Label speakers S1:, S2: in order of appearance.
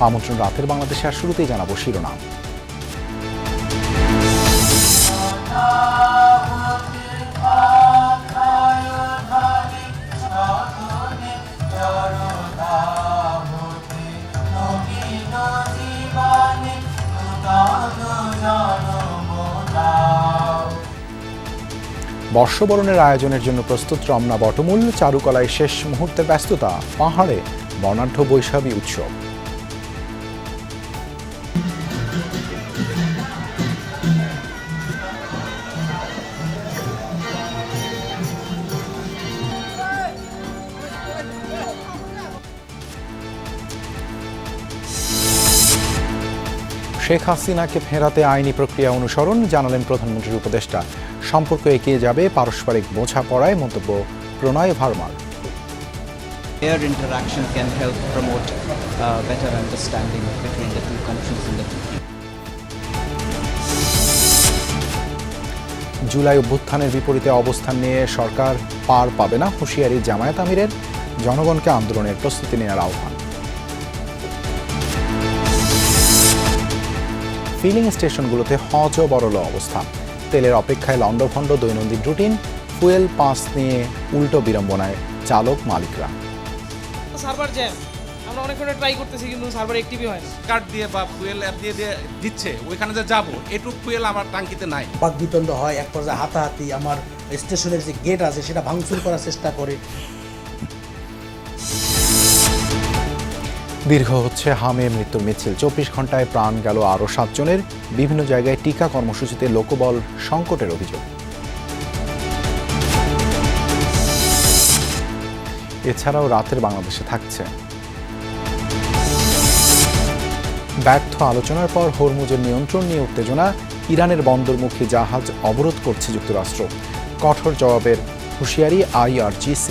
S1: আমন্ত্রণ রাতের বাংলাদেশে, আর শুরুতেই জানাবো শিরোনাম। বর্ষবরণের আয়োজনের জন্য প্রস্তুত রমনা বটমূল, চারুকলায় শেষ মুহূর্তের ব্যস্ততা, পাহাড়ে বর্ণাঢ্য বৈশাখী উৎসব। শেখ হাসিনাকে ফেরাতে আইনি প্রক্রিয়া অনুসরণ, জানালেন প্রধানমন্ত্রীর উপদেষ্টা। সম্পর্ক এগিয়ে যাবে পারস্পরিক বোঝাপড়ায়, মন্তব্য প্রণয় ভার্মার।
S2: Their interaction can help promote better understanding between the two countries and the two people.
S1: July অভ্যুত্থানের বিপরীতে অবস্থান নিয়ে সরকার পার পাবে না, হুঁশিয়ারি জামায়াত আমিরের। জনগণকে আন্দোলনের প্রস্তুতি নেওয়ার আহ্বান। ফিলিং স্টেশনগুলোতে হজবরল অবস্থা, তেলের অপেক্ষায় লন্ডভন্ড দৈনন্দিন রুটিন, ফুয়েল পাস নিয়ে উল্টো বিড়ম্বনায় চালক মালিকরা।
S3: সার্ভার জ্যাম, আমরা অনেকক্ষণ ট্রাই করতেছি কিন্তু সার্ভার অ্যাক্টিভই হয় না।
S4: কার্ড দিয়ে বা ফুয়েল অ্যাপ দিয়ে দিচ্ছে, ওইখানে যে যাবো এটুক ফুয়েল আমার টাঙ্কিতে নাই।
S5: বাকবিতণ্ড হয়, এক পর্যায়ে হাতাহাতি, আমার স্টেশনের যে গেট আছে সেটা ভাঙচুর করার চেষ্টা করে।
S1: দীর্ঘ হচ্ছে হামে মৃত্যুর মিছিল, 24 ঘন্টায় প্রাণ গেল আরও 7 জনের। বিভিন্ন জায়গায় টিকা কর্মসূচিতে লোকবল সংকটের অভিযোগ। এছাড়াও রাতের বাংলাদেশে থাকছে ব্যর্থ আলোচনার পর হরমুজের নিয়ন্ত্রণ নিয়ে উত্তেজনা, ইরানের বন্দরমুখী জাহাজ অবরোধ করছে যুক্তরাষ্ট্র। কঠোর জবাবের হুঁশিয়ারি IRGC।